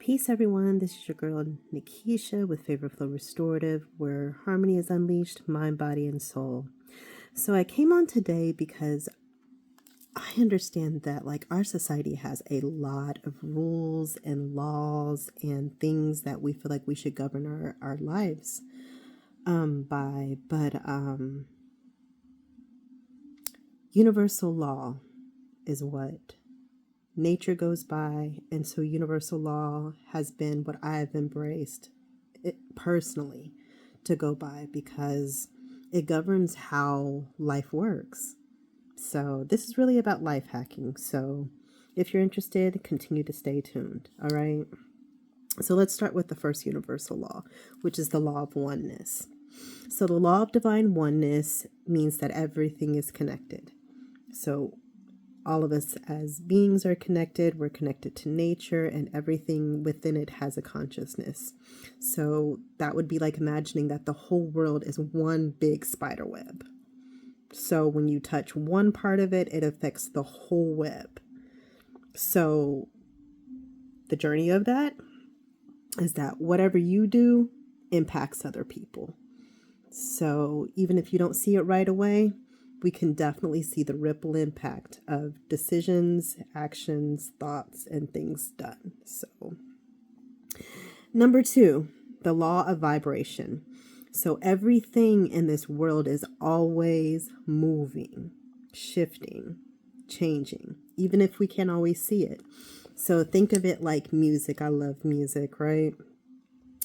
Peace, everyone. This is your girl, Nikisha, with FavorFlowRestorative, where harmony is unleashed, mind, body, and soul. So I came on today because I understand that our society has a lot of rules and laws and things that we feel like we should govern our lives by. But universal law is what nature goes by, and so universal law has been what I've embraced personally to go by because it governs how life works. So this is really about life hacking. So if you're interested, continue to stay tuned. All right. So let's start with the first universal law, which is the law of oneness. So the law of divine oneness means that everything is connected. So all of us as beings are connected. We're connected to nature, and everything within it has a consciousness. So that would be like imagining that the whole world is one big spider web. So when you touch one part of it, it affects the whole web. So the journey of that is that whatever you do impacts other people. So even if you don't see it right away, we can definitely see the ripple impact of decisions, actions, thoughts, and things done. So, number 2, the law of vibration. So everything in this world is always moving, shifting, changing, even if we can't always see it. So think of it like music. I love music, right?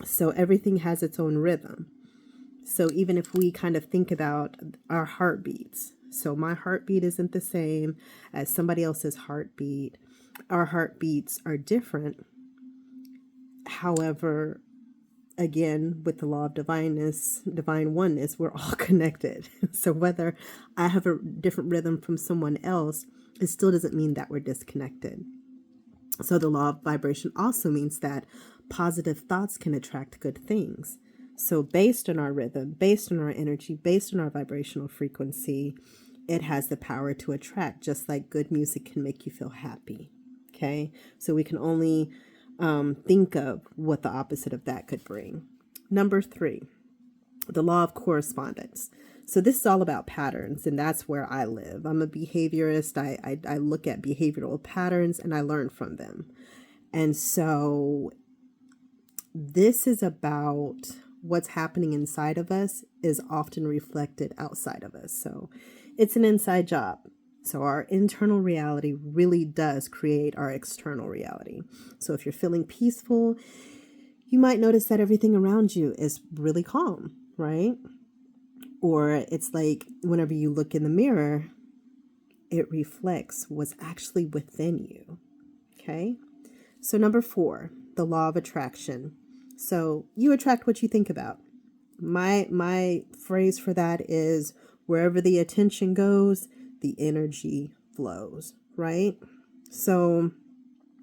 So everything has its own rhythm. So even if we kind of think about our heartbeats, so my heartbeat isn't the same as somebody else's heartbeat. Our heartbeats are different. However, again, with the law of divine oneness, we're all connected. So whether I have a different rhythm from someone else, it still doesn't mean that we're disconnected. So the law of vibration also means that positive thoughts can attract good things. So based on our rhythm, based on our energy, based on our vibrational frequency, it has the power to attract, just like good music can make you feel happy. Okay. So we can only think of what the opposite of that could bring. Number 3, the law of correspondence. So this is all about patterns, and that's where I live. I'm a behaviorist. I look at behavioral patterns and I learn from them. And so this is about what's happening inside of us is often reflected outside of us. So it's an inside job. So our internal reality really does create our external reality. So if you're feeling peaceful, you might notice that everything around you is really calm, right? Or it's like whenever you look in the mirror, it reflects what's actually within you. Okay. So number 4, the law of attraction. So you attract what you think about. My phrase for that is wherever the attention goes, the energy flows, right? So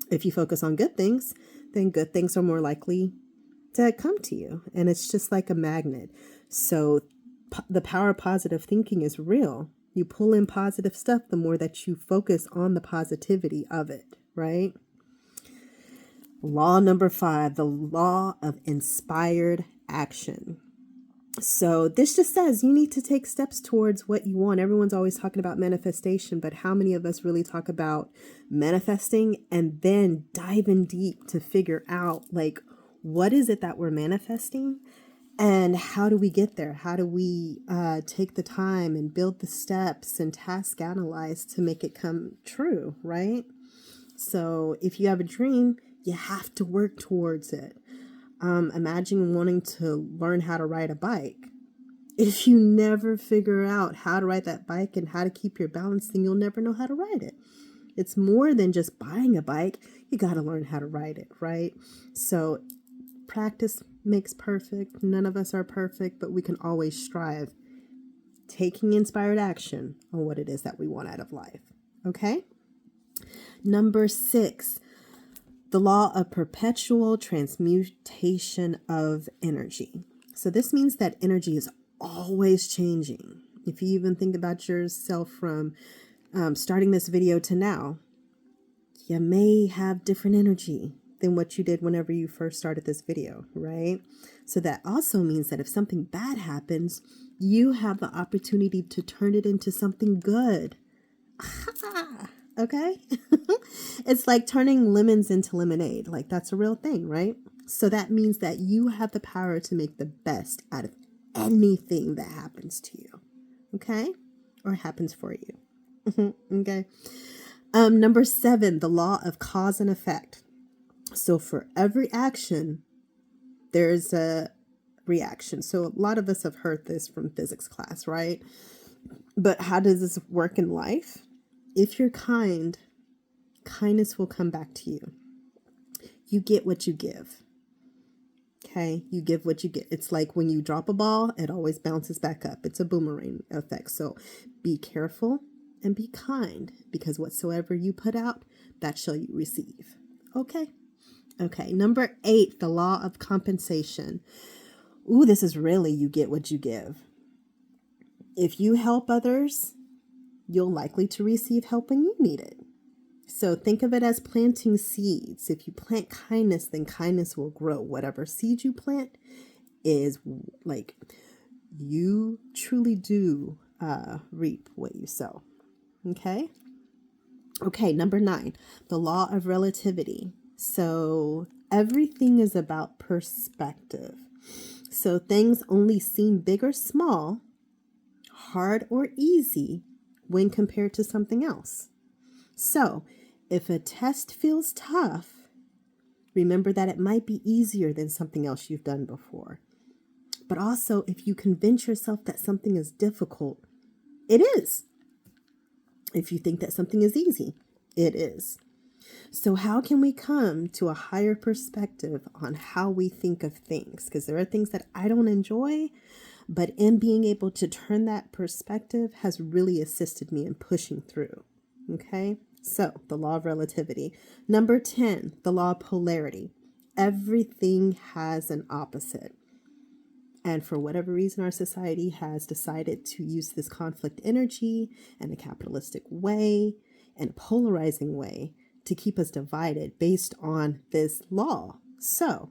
if you focus on good things, then good things are more likely to come to you. And it's just like a magnet. So the power of positive thinking is real. You pull in positive stuff the more that you focus on the positivity of it, right? Law number 5, the law of inspired action. So this just says you need to take steps towards what you want. Everyone's always talking about manifestation, but how many of us really talk about manifesting and then diving deep to figure out what is it that we're manifesting and how do we get there? How do we take the time and build the steps and task analyze to make it come true, right? So if you have a dream, you have to work towards it. Imagine wanting to learn how to ride a bike. If you never figure out how to ride that bike and how to keep your balance, then you'll never know how to ride it. It's more than just buying a bike. You got to learn how to ride it, right? So practice makes perfect. None of us are perfect, but we can always strive, taking inspired action on what it is that we want out of life. Okay? Number 6, the law of perpetual transmutation of energy. So this means that energy is always changing. If you even think about yourself from starting this video to now, you may have different energy. than what you did whenever you first started this video, right? So that also means that if something bad happens, you have the opportunity to turn it into something good. Okay? It's like turning lemons into lemonade. Like, that's a real thing, right? So that means that you have the power to make the best out of anything that happens to you. Okay? Or happens for you. Okay? Number 7, the law of cause and effect. So for every action, there's a reaction. So a lot of us have heard this from physics class, right? But how does this work in life? If you're kind, kindness will come back to you. You get what you give. Okay? You give what you get. It's like when you drop a ball, it always bounces back up. It's a boomerang effect. So be careful and be kind, because whatsoever you put out, that shall you receive. Okay? Okay. Number 8, the law of compensation. Ooh, this is really you get what you give. If you help others, you'll likely to receive help when you need it. So think of it as planting seeds. If you plant kindness, then kindness will grow. Whatever seed you plant is like, you truly do reap what you sow. Okay? Okay, number 9, the law of relativity. So everything is about perspective. So things only seem big or small, hard or easy when compared to something else. So if a test feels tough, remember that it might be easier than something else you've done before. But also, if you convince yourself that something is difficult, it is. If you think that something is easy, it is. So how can we come to a higher perspective on how we think of things? Because there are things that I don't enjoy, but in being able to turn that perspective has really assisted me in pushing through. Okay? So the law of relativity. Number 10, the law of polarity. Everything has an opposite. And for whatever reason, our society has decided to use this conflict energy in a capitalistic way and a polarizing way to keep us divided based on this law. So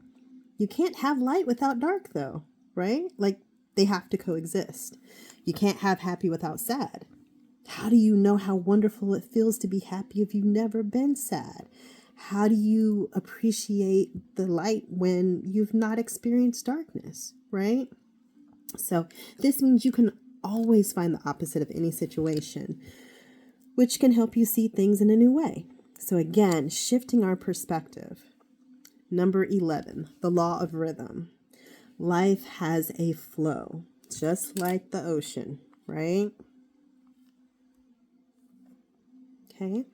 you can't have light without dark, though, right? Like, they have to coexist. You can't have happy without sad. How do you know how wonderful it feels to be happy if you've never been sad? How do you appreciate the light when you've not experienced darkness, right? So this means you can always find the opposite of any situation, which can help you see things in a new way. So again, shifting our perspective. Number 11, the law of rhythm. Life has a flow, just like the ocean, right? Okay.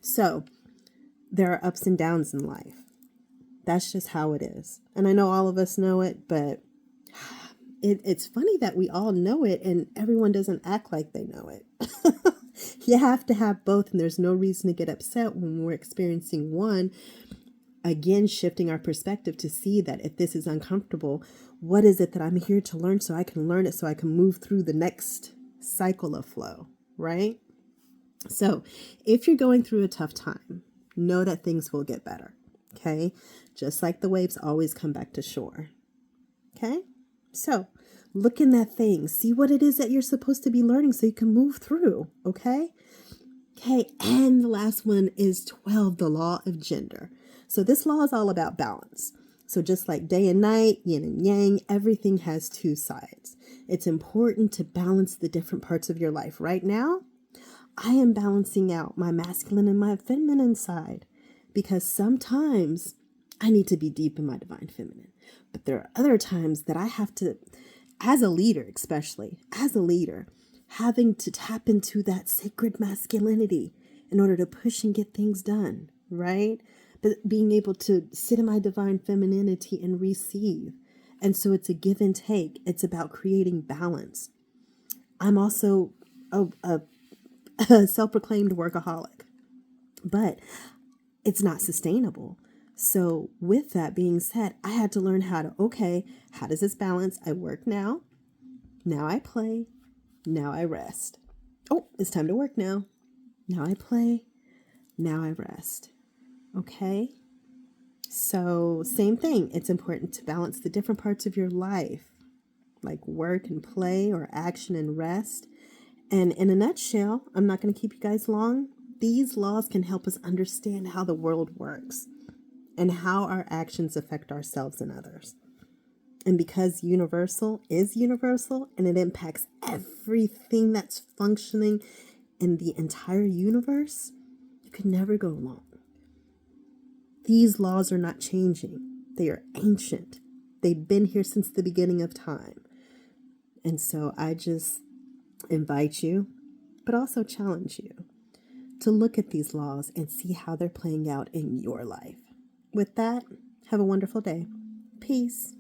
So there are ups and downs in life. That's just how it is. And I know all of us know it, but it's funny that we all know it and everyone doesn't act like they know it. You have to have both, and there's no reason to get upset when we're experiencing one. Again, shifting our perspective to see that if this is uncomfortable, what is it that I'm here to learn so I can learn it so I can move through the next cycle of flow, right? So if you're going through a tough time, know that things will get better, okay? Just like the waves always come back to shore, okay? So look in that thing, see what it is that you're supposed to be learning so you can move through, okay? Okay, and the last one is 12, the law of gender. So this law is all about balance. So just like day and night, yin and yang, everything has two sides. It's important to balance the different parts of your life. Right now, I am balancing out my masculine and my feminine side because sometimes I need to be deep in my divine feminine. But there are other times that I have to, as a leader, especially as a leader, having to tap into that sacred masculinity in order to push and get things done, right? But being able to sit in my divine femininity and receive. And so it's a give and take. It's about creating balance. I'm also a self-proclaimed workaholic, but it's not sustainable. So with that being said, I had to learn how does this balance? I work now I play, now I rest. Oh, it's time to work now. Now I play, now I rest. Okay? So, same thing. It's important to balance the different parts of your life, like work and play or action and rest. And in a nutshell, I'm not going to keep you guys long. These laws can help us understand how the world works and how our actions affect ourselves and others. And because universal is universal and it impacts everything that's functioning in the entire universe, you can never go wrong. These laws are not changing. They are ancient. They've been here since the beginning of time. And so I just invite you, but also challenge you to look at these laws and see how they're playing out in your life. With that, have a wonderful day. Peace.